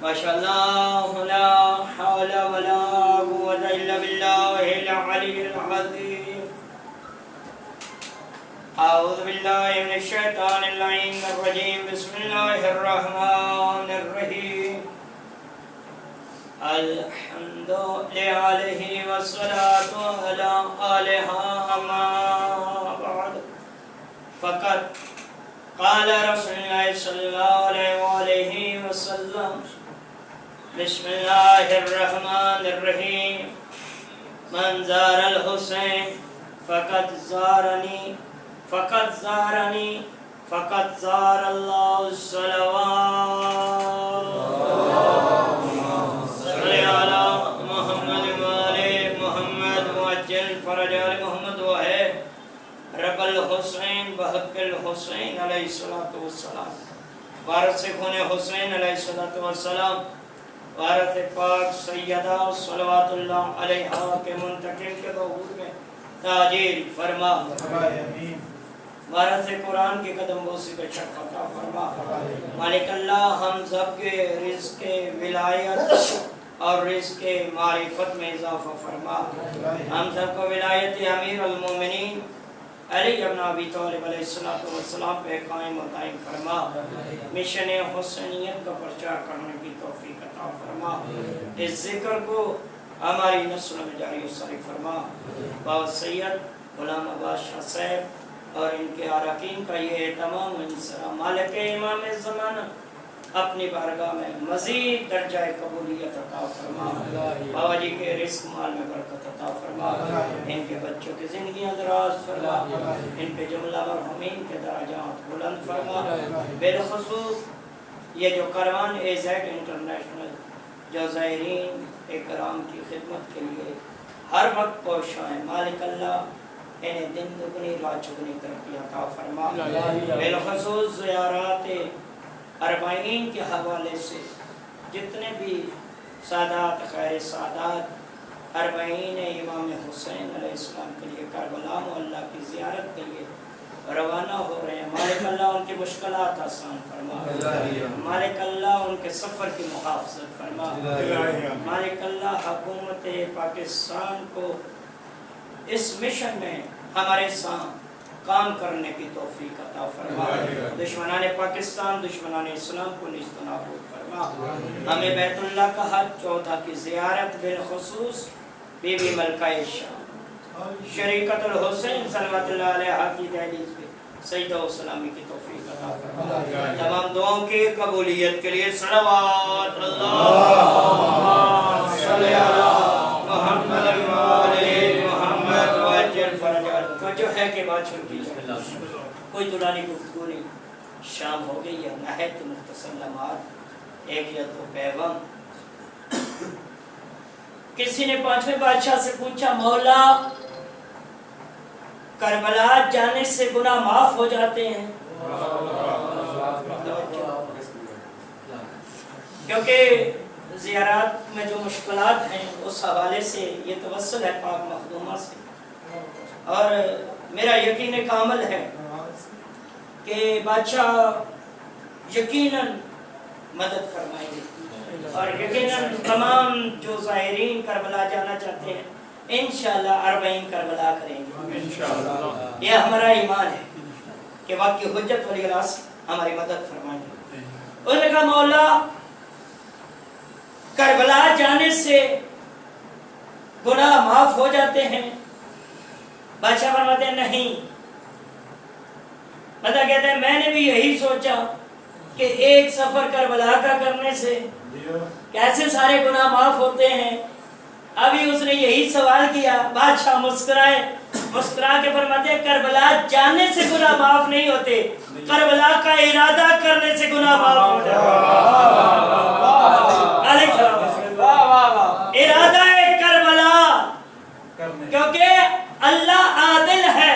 ماشاءاللہ لا حول ولا قوة الا باللہ العلی العظیم. اعوذ باللہ من الشیطان اللعین الرجیم. بسم اللہ الرحمن الرحیم. الحمد للہ والصلاة علی آلہ اما بعد. فقط قال رسول اللہ صلی اللہ علیہ وسلم بسم اللہ الرحمن الرحیم. من زار الحسین فقد زارنی فقد زارنی فقد زار اللہ. الصلوات صلی علی محمد وآل محمد وعجل فرج آل محمد وآل رب الحسین بحق الحسین علیہ السلام. وارث خون حسین علیہ السلام، وارث پاک سیدہ صلوات اللہ علیہا کے منتقم کے ظہور میں تاجیل فرما. وارث قرآن کے قدم بوسی پہ شرف عطا فرما. مالک اللہ ہم سب کے رزق ولایت اور رزق معرفت میں اضافہ فرما. ہم سب کو ولایت امیر المومنین علی ابن ابی طالب علیہ السلام پہ قائم و دائم فرما. مشن حسینیت کا پرچار کرنے کی توفیق عطا فرما. اس ذکر کو ہماری نسل میں جاری و ساری فرما. بابا سید غلام عباس شاہ صاحب اور ان کے اراکین کا یہ تمام انصرا مالک امام زمانہ اپنی بارگاہ میں مزید درجہ قبولیت عطا فرما. بابا جی کے رزق مال میں برکت عطا فرما. ان کے بچوں کی زندگیاں دراز فرما. ان پہ جملہ مرحومین کے درجات بلند فرما. بالخصوص یہ جو کاروان اے زیڈ انٹرنیشنل جو زائرین اکرام کی خدمت کے لیے ہر وقت کوشاں ہیں، مالک اللہ انہیں دن دگنی رات چگنی ترقی عطا فرما. بالخصوص زیارات اربعین کے حوالے سے جتنے بھی سادات خیر سادات اربعین امام حسین علیہ السلام کے لیے کربلا اللہ کی زیارت کے لیے روانہ ہو رہے ہیں، مالک اللہ ان کی مشکلات آسان فرما. مالک اللہ ان کے سفر کی محافظت فرما. مالک اللہ حکومت پاکستان کو اس مشن میں ہمارے ساتھ کام کرنے کی توفیق عطا فرما. دشمنان پاکستان دشمنان اسلام کو نیست و نابود فرما. ہمیں بیت اللہ کا حج 14 کی زیارت بالخصوص بی بی ملکہ شام شریکت الحسین صلوات اللہ علیہ کی دہلیز پہ سجدہ و سلامی کی توفیق عطا فرما. تمام دعاؤں کی قبولیت کے لیے صلوات اللہ صلی علی محمد محمد وعجل فرج آل. جو ہے کہ بات شروع کی جائے، کوئی دورانی گفتگو نہیں. شام ہو گئی ہے، نہایت مختصر لمحات، ایک یا دو پیغام. کسی نے 5ویں بادشاہ سے پوچھا، مولا کربلا جانے سے گناہ معاف ہو جاتے ہیں؟ کیونکہ زیارات میں جو مشکلات ہیں اس حوالے سے یہ توسل ہے پاک مخدومہ سے، اور میرا یقین کامل ہے کہ بادشاہ یقیناً مدد فرمائیں گے، اور یقیناً تمام جو زائرین کربلا جانا چاہتے ہیں انشاءاللہ 40 کربلا کریں گے. یہ ہمارا ایمان ہے کہ واقعی حجت ولی اللہ سے ہماری مدد فرمائیں گے. انہوں نے کہا مولا کربلا جانے سے گناہ معاف ہو جاتے ہیں؟ بادشاہ فرماتے ہیں نہیں. بتا کہتے ہیں میں نے بھی یہی سوچا کہ ایک سفر کربلا کا کرنے سے کیسے سارے گناہ معاف ہوتے ہیں. ابھی اس نے یہی سوال کیا. بادشاہ مسکرائے، مسکرا کے فرماتے ہیں کربلا جانے سے گناہ معاف نہیں ہوتے، کربلا کا ارادہ کرنے سے گناہ معاف ہو جاتے. ارادہ کربلا، کیونکہ اللہ عادل ہے.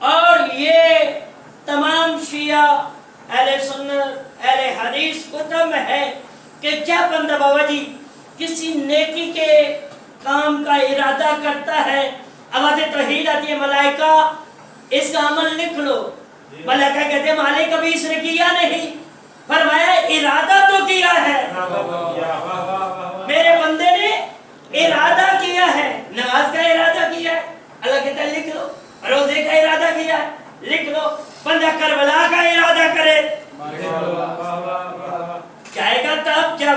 اور یہ تمام شیعہ اہل سنت اہل حدیث کتب میں ہے کہ جب بندہ بابا جی کسی نیکی کے کام کا ارادہ کرتا ہے، آواز توحید آتی ہے، ملائکہ اس کا عمل لکھ لو. ملائکہ کہتے ہیں مالک کبھی اس نے کیا نہیں. فرمایا ارادہ تو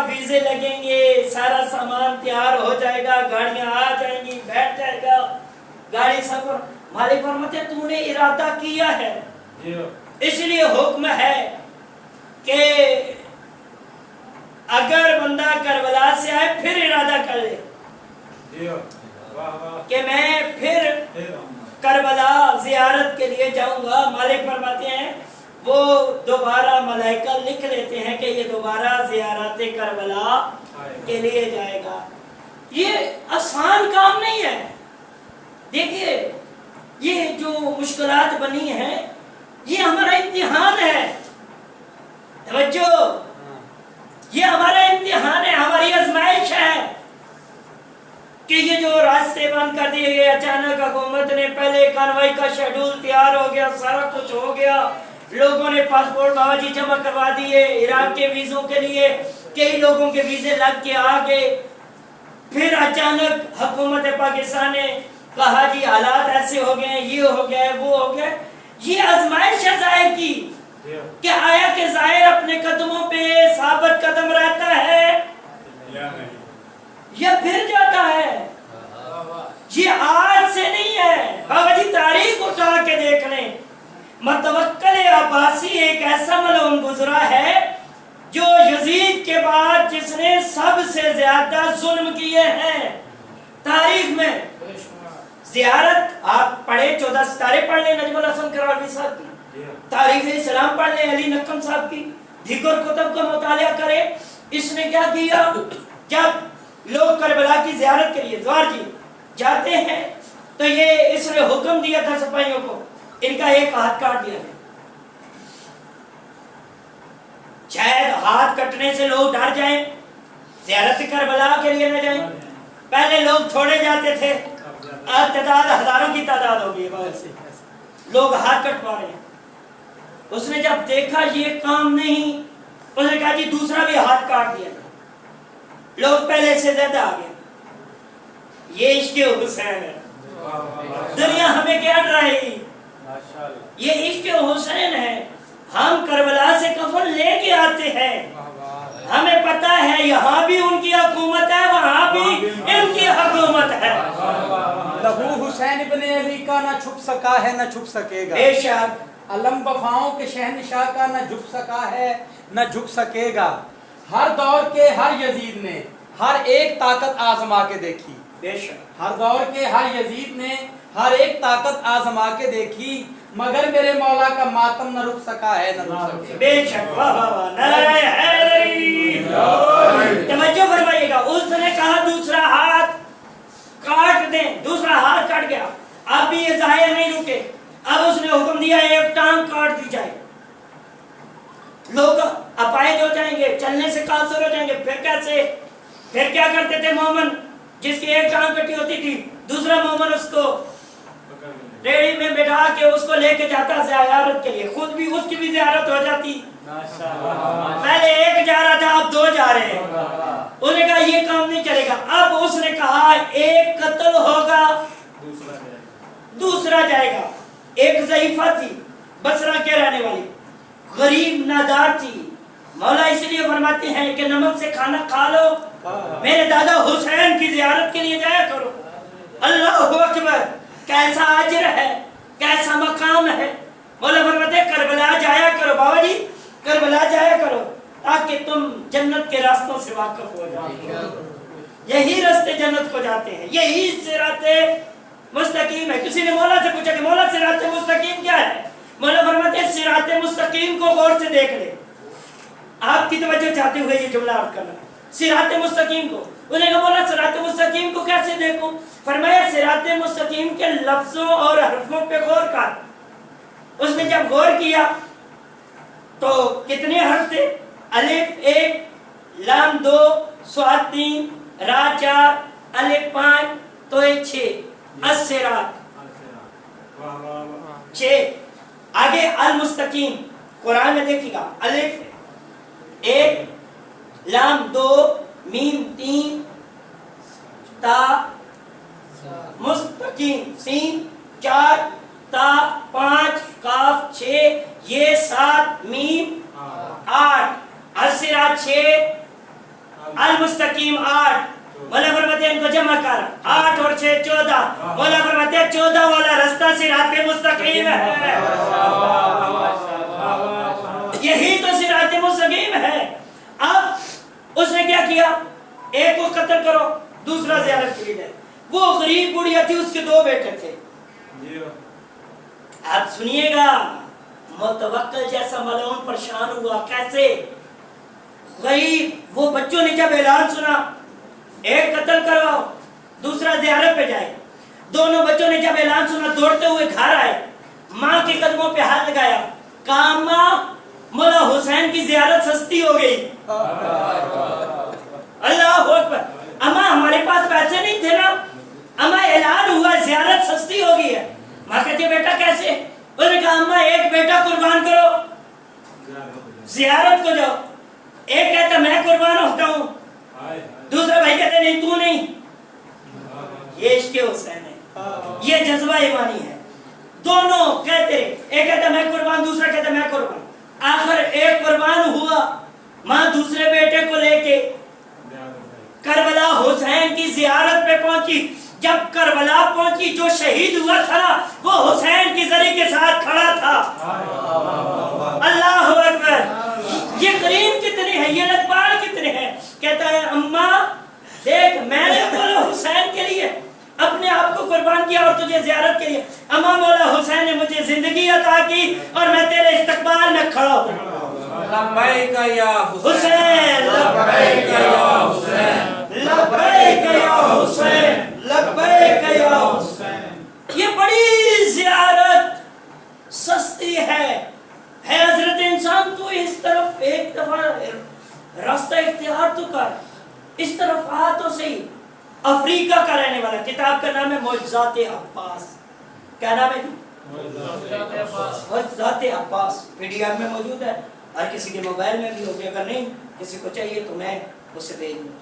ویزے لگیں گے، سارا سامان تیار ہو جائے گا، گاڑیاں آ جائیں گی، بیٹھ جائے گا گاڑی سفر۔ مالک فرماتے ہیں تو نے ارادہ کیا ہے، اس لیے حکم ہے کہ اگر بندہ کربلا سے آئے پھر ارادہ کر لے کہ میں پھر کربلا زیارت کے لیے جاؤں گا، مالک فرماتے ہیں وہ دوبارہ ملائکہ لکھ لیتے ہیں کہ یہ دوبارہ زیارت کربلا کے لیے جائے گا۔ یہ آسان کام نہیں ہے۔ دیکھیے یہ جو مشکلات بنی ہیں یہ ہمارا امتحان ہے، توجہ، یہ ہمارا امتحان ہے، ہماری آزمائش ہے کہ یہ جو راستے بند کر دیے گئے، اچانک حکومت نے پہلے کارروائی کا شیڈول تیار ہو گیا، سارا کچھ ہو گیا، لوگوں نے پاسپورٹ بابا جی جمع کروا دیے عراق کے ویزوں کے لیے، کئی لوگوں کے ویزے لگ کے آ گئے، پھر اچانک حکومت پاکستان نے کہا جی حالات ایسے ہو گئے، یہ ہو گئے، وہ ہو گئے۔ یہ آزمائش ہے ظاہر کی کہ آیا کہ ظاہر اپنے قدموں پہ ثابت قدم رہتا ہے یا پھر جاتا ہے۔ یہ آج سے نہیں ہے، بابا جی تاریخ اٹھا کے دیکھ لیں، متوکل عباسی ایک ایسا ملعون گزرا ہے جو یزید کے بعد جس نے سب سے زیادہ ظلم کیے ہیں تاریخ میں۔ زیارت آپ پڑھیں، 14 ستارے پڑھ لیں نجم الحسن کراروی صاحب کی، تاریخ اسلام پڑھ لیں علی نقم صاحب کی، دیگر کتب کا مطالعہ کریں۔ اس نے کیا کیا، جب لوگ کربلا کی زیارت کے لیے زوار جی جاتے ہیں تو یہ اس نے حکم دیا تھا سپاہیوں کو ان کا ایک ہاتھ کاٹ دیا ہے۔ شاید ہاتھ کٹنے سے لوگ ڈر جائیں، زیارت کربلا کے لیے نہ جائیں۔ پہلے لوگ چھوڑے جاتے تھے، تعداد ہزاروں کی تعداد ہو گئی، لوگ ہاتھ کٹوا رہے ہیں۔ اس نے جب دیکھا یہ کام نہیں، اس نے کہا جی دوسرا بھی ہاتھ کاٹ دیا، لوگ پہلے سے زیادہ آ گئے۔ یہ عشق حسین ہے، دنیا ہمیں کیا ڈرائے گی، یہ عشق حسین ہے۔ ہم کربلا سے کفن لے کے آتے ہیں، ہمیں پتا ہے یہاں بھی ان کی حکومت ہے، وہاں بھی ان کی حکومت ہے۔ لہو حسین ابن علی کا نہ چھپ سکا ہے نہ چھپ سکے گا، بے شک علم وفاؤں کے شہنشاہ کا نہ جھک سکا ہے نہ جھک سکے گا۔ ہر دور کے ہر یزید نے ہر ایک طاقت آزما کے دیکھی، بے شک ہر دور کے ہر یزید نے ہر ایک طاقت آزما کے دیکھی، مگر میرے مولا کا ماتم نہ رک سکا ہے نہ رک سکے۔ بے شک، واہ واہ واہ، نعرہ حیدری، توجہ فرمائیے گا۔ اس نے کہا دوسرا ہاتھ کاٹ دیں، دوسرا ہاتھ کٹ گیا، اب بھی یہ ظاہر نہیں رکے، اب اس نے حکم دیا ایک ٹانگ کاٹ دی جائے۔ لوگ اپائج ہو جائیں گے، چلنے سے قاصر ہو جائیں گے، پھر کیسے؟ پھر کیا کرتے تھے مومن، جس کی ایک ٹانگ کٹی ہوتی تھی دوسرا مومن اس کو ریڑی میں بٹھا کے اس کو لے کے جاتا زیارت کے لیے، خود بھی اس کی بھی زیارت ہو جاتی۔ پہلے ایک جا رہا تھا، اب دو جا رہے ہیں۔ انہوں نے کہا یہ کام نہیں چلے گا، اب اس نے کہا ایک قتل ہوگا دوسرا جائے گا۔ ایک ضعیفہ تھی بصرہ کے رہنے والی، غریب نادار تھی، مولا اس لیے فرماتے ہیں کہ نمک سے کھانا کھا لو، میرے دادا حسین کی زیارت کے لیے جایا کرو۔ اللہ اکبر، کیسا اجر ہے، کیسا مقام ہے۔ مولا فرماتے ہیں کربلا جایا کرو بابا جی، کربلا جایا کرو تاکہ تم جنت کے راستوں سے واقف ہو جاؤ۔ یہی راستے جنت کو جاتے ہیں، یہی صراط مستقیم ہے۔ کسی نے مولا سے پوچھا کہ مولا صراط مستقیم کیا ہے؟ مولا فرماتے ہیں صراط مستقیم کو غور سے دیکھ لے۔ آپ کی توجہ چاہتے ہوئے یہ جملہ آپ کرنا، صراط مستقیم کو۔ انہوں نے کہا مولا صراط مستقیم کو کیسے دیکھوں؟ فرمایا صراط مستقیم کے لفظوں اور حرفوں پہ غور کر۔ اس نے جب غور کیا تو کتنے حرف تھے؟ الف 1، لام 2، صاد 3، را 4، الف 5، تو 6، الصراط 6۔ آگے المستقیم، قرآن میں دیکھیے گا، الف 1، لام 2، میم 3، تا مستقیم سین 4، تا 5، کاف 6، یہ 7، میم 8، الصراط 6، المستقیم 8. مولا فرماتے ہیں ان کو جمع کر. 8 اور 6 14. مولا فرماتے ہیں 14 والا راستہ صراط مستقیم ہے. یہی تو صراط مستقیم ہے. اب اس نے کیا کیا؟ ایک کو قتل کرو، دوسرا زیارت کے لیے جائے. وہ غریب بڑھیا تھی، اس کے 2 بیٹے تھے. آپ سنیے گا، متوکل جیسا ملعون پریشان ہوا. کیسے؟ غریب، وہ بچوں نے جب اعلان سنا ایک قتل کرواؤ دوسرا زیارت پہ جائے، دونوں بچوں نے جب اعلان سنا دوڑتے ہوئے گھر آئے، ماں کے قدموں پہ ہاتھ لگایا، کہا ماں مولا حسین کی زیارت سستی ہو گئی. اللہ اکبر. اما ہمارے پاس پیسے نہیں تھے نا، اما اعلان ہوا زیارت سستی ہو گئی ہے. ماں کہتی ہے بیٹا کیسے؟ انہوں نے کہا اما ایک بیٹا قربان کرو زیارت کو جاؤ. ایک کہتا میں قربان ہوتا ہوں، دوسرا بھائی کہتے نہیں تو نہیں. یہ عشق حسین ہے، یہ جذبہ ایمانی ہے. دونوں کہتے، ایک کہتا میں قربان، دوسرا کہتا میں قربان. آخر ایک قربان ہوا. ماں دوسرے بیٹے کو لے کے کربلا حسین کی زیارت پہ پہنچی. جب کربلا پہنچی، جو شہید ہوا تھا وہ حسین کی زری کے ساتھ کھڑا تھا. اللہ اکبر. یہ کریم کتنے ہیں، یہ لقبال کتنے ہیں. کہتا ہے اماں دیکھ میں نے مولا حسین کے لیے اپنے آپ کو قربان کیا اور تجھے زیارت کے لیے. اماں مولا حسین نے مجھے زندگی عطا کی اور میں تیرے استقبال میں کھڑا ہوں. لبیک یا حسین، لبیک یا حسین، لبیک یا حسین، لبیک یا حسین. یہ بڑی زیارت سستی ہے. حضرت انسان تو اس طرف ایک دفعہ راستہ اختیار تو کر، اس طرف آ تو صحیح. افریقہ کا رہنے والا، کتاب کا نام ہے معجزات عباس. کیا نام ہے؟ معجزات عباس. PDF میں موجود ہے، ہر کسی کے موبائل میں بھی ہوگی. اگر نہیں کسی کو چاہیے تو میں اسے بھیج دوں.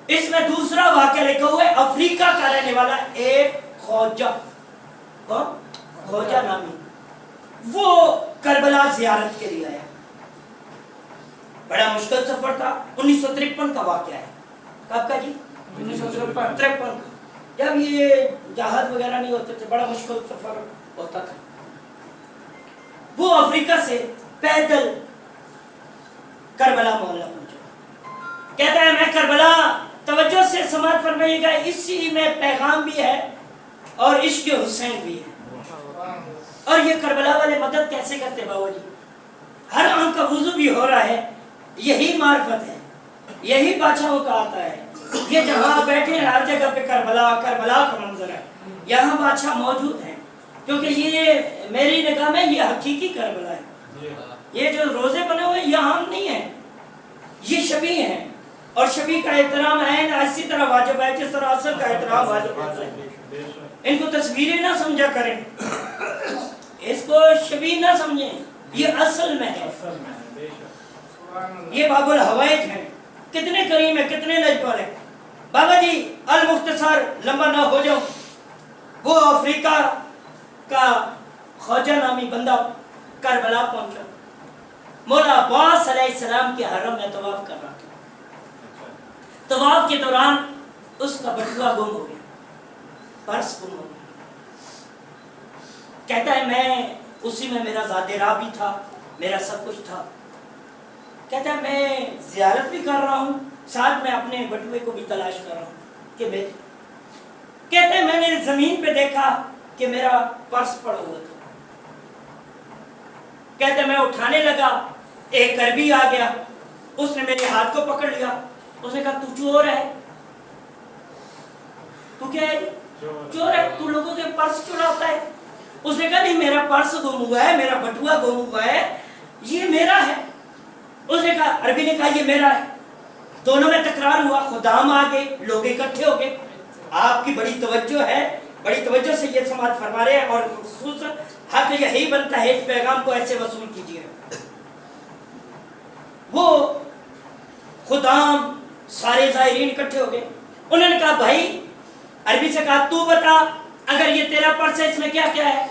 اس میں دوسرا واقعہ لکھا ہوا ہے. افریقہ کا رہنے والا ایک خوجہ، کون؟ خوجہ نامی، وہ کربلا زیارت کے لیے آیا. بڑا مشکل سفر تھا. 1953 کا واقعہ ہے. کب کا جی؟ 1953 کا. جب یہ جہاز وغیرہ نہیں ہوتے تھے، بڑا مشکل سفر ہوتا تھا. وہ افریقہ سے پیدل کربلا محلہ پہنچا. کہتا ہے میں کربلا، توجہ سے سماعت فرمائیے گا، اسی میں پیغام بھی ہے اور عشق حسین بھی ہے. اور یہ کربلا والے مدد کیسے کرتے بابا جی؟ ہر آنکھ کا وضو بھی ہو رہا ہے. یہی معرفت ہے، یہی بادشاہوں کا آتا ہے. یہ جہاں بیٹھے ہیں ہر جگہ پہ کربلا، کربلا کا منظر ہے. یہاں بادشاہ موجود ہیں کیونکہ یہ میری نگاہ میں یہ حقیقی کربلا ہے. یہ جو روزے بنے ہوئے یہ عام نہیں ہے، یہ شبیہ ہیں. اور شبیہ کا احترام ہے نا اسی طرح واجب ہے جس طرح اصل کا احترام واجب ہے. ان کو تصویریں نہ سمجھا کریں، اس کو شبیہ نہ سمجھیں، یہ اصل میں ہے. یہ باب الحوائج ہیں. کتنے کریم ہیں، کتنے لجپال ہیں. بابا جی المختصر لمبا نہ ہو جاؤ، وہ افریقہ کا خوجہ نامی بندہ کربلا پہنچا. مولا عباس علیہ السلام کے حرم میں طواف کر رہا تھا. طواف کے دوران اس کا بٹوا گم ہو گیا، پرس گم ہو گیا. کہتا ہے میں اسی میں میرا ذات راہ بھی تھا، میرا سب کچھ تھا. کہتا ہے میں زیارت بھی کر رہا ہوں، ساتھ میں اپنے بٹوے کو بھی تلاش کر رہا ہوں کہ میں. کہتے ہیں میں نے زمین پہ دیکھا کہ میرا پرس پڑا ہوا تھا. کہتے ہیں میں اٹھانے لگا، ایک کربی آ گیا، اس نے میرے ہاتھ کو پکڑ لیا. اس نے کہا تو چور ہے. تو کیا ہے؟ چور ہے، تو لوگوں کے پرس چراتا ہے. اس نے کہا نہیں میرا پرس گم ہوا ہے، میرا بٹوا گم ہوا ہے، یہ میرا ہے. اس نے کہا، عربی نے کہا یہ میرا ہے. دونوں میں تکرار ہوا. خدام آ گئے، لوگ اکٹھے ہو گئے. آپ کی بڑی توجہ ہے، بڑی توجہ سے یہ سماعت فرما رہے ہیں اور خصوصاً حق یہی بنتا ہے اس پیغام کو ایسے وصول کیجیے. وہ خدام سارے زائرین اکٹھے ہو گئے. انہوں نے کہا بھائی، عربی سے کہا تو بتا اگر یہ تیرا پرس ہے اس میں کیا کیا ہے.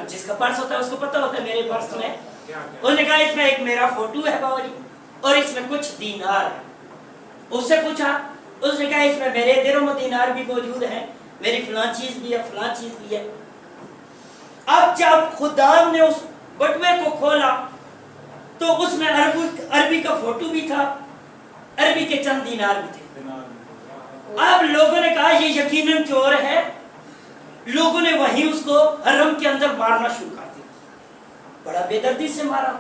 جس کا پرس ہوتا ہے اس کو پتہ ہوتا ہے میرے پرس میں. انہوں نے کہا اس میں ایک میرا فوٹو ہے بابا جی، اور اس میں کچھ دینار ہے. اس سے پوچھا, اس نے کہا اس میں میرے درہم و دینار بھی موجود ہیں, میری فلاں چیز بھی ہے, فلاں چیز بھی ہے. اب جب خدام نے اس بٹوے کو کھولا تو اس میں عربی کا فوٹو بھی تھا, عربی کے چند دینار بھی تھے. اب لوگوں نے کہا یہ یقیناً چور ہے. لوگوں نے وہیں اس کو حرم کے اندر مارنا شروع کر دیا. بڑا بے دردی سے مارا.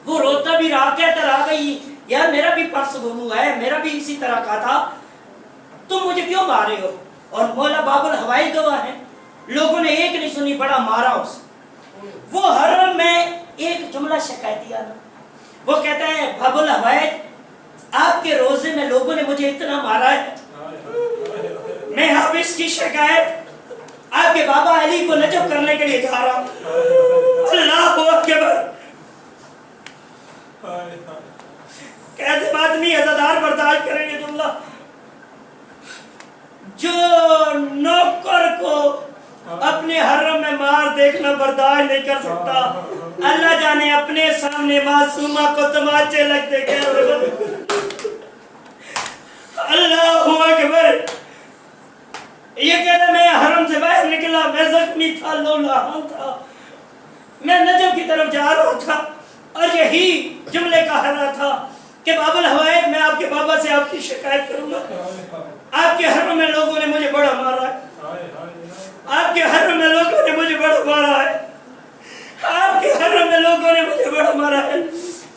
وہ روتا بھی رہا, کہتا رہا بھائی یار میرا بھی پرس گم ہوا ہے, میرا بھی اسی طرح کا تھا, تم مجھے کیوں مارے ہو؟ اور مولا باب الہوائی گواہ ہیں. لوگوں نے ایک نہیں سنی, بڑا مارا اسے. وہ حرم میں ایک جملہ شکایتی آنا, وہ کہتا ہے باب الہوائی آپ کے روزے میں لوگوں نے مجھے اتنا مارا ہے, میں اب اس کی شکایت آپ کے بابا علی کو نجف کرنے کے لیے جا رہا ہوں. اللہ اکبر. کیسے بات نہیں عزادار برداشت کریں گے جملہ. جو نوکر کو اپنے حرم میں مار دیکھنا برداشت نہیں کر سکتا, اللہ جانے اپنے سامنے معصومہ کو تماچے لگتے کیسے. اللہ اکبر. یہ کہتا میں حرم سے باہر نکلا, میں زخمی تھا, لولہان تھا, میں نجف کی طرف جا رہا تھا, اور یہی جملے کا حرا تھا کہ باب الہوائد میں آپ کے بابا سے آپ کی شکایت کروں گا. آپ کے حرم میں لوگوں نے مجھے بڑا مارا ہے, آپ کے حرم میں لوگوں نے مجھے بڑا مارا ہے, آپ کے حرم میں لوگوں نے مجھے بڑا مارا ہے.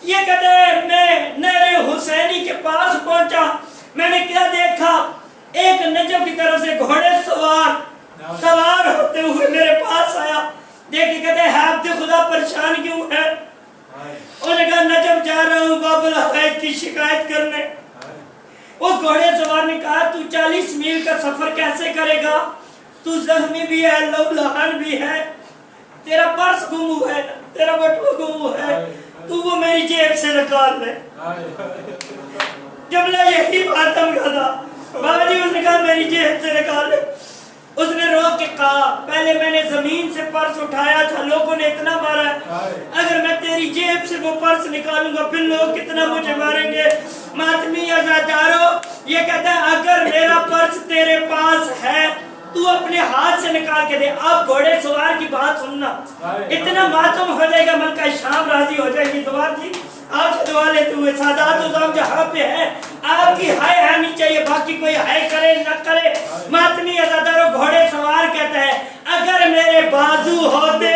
یہ کہتے ہیں میں نہر حسینی کے پاس پہنچا, میں نے کیا دیکھا, ایک نجف کی طرف سے گھوڑے سوار ہوتے ہوئے میرے پاس آیا. دیکھ کے کہتے ہیں آپ خدا پریشان کیوں ہے؟ انہوں نے کہا نجف جا رہا ہوں باب الہوائی کی شکایت کرنے. اس گھوڑے سوار نے کہا تو 40 میل کا سفر کیسے کرے گا, تو زخمی بھی ہے, لہان بھی ہے, تیرا پرس گم ہوا ہے, تیرا بٹوا گم ہوا ہے, تو وہ میری جیب سے نکال لے. جملہ یہی ماتم کا تھا. بابا جی اس نے کہا میری جیب سے نکال لے. اس نے روک کے کہا پہلے میں نے زمین سے پرس اٹھایا تھا, لوگوں نے اتنا مارا ہے, اگر میں تیری جیب سے وہ پرس نکالوں گا پھر لوگ کتنا مجھے ماریں گے. ماتمی عزادارو, یہ کہتا ہے اگر میرا پرس تیرے پاس ہے تو اپنے ہاتھ سے نکال کے دے. آپ گھوڑے سوار کی بات سننا, اتنا ماتم ہو جائے گا, ملکہ شام راضی ہو جائے گی. سوار جی آپ سے دعا لیتے ہوئے, سادات عظام جہاں پہ ہے آپ کی ہائے ہانی چاہیے, باقی کوئی ہائے کرے نہ کرے. ماتمی عزادارو گھوڑے سوار کہتا ہے اگر میرے بازو ہوتے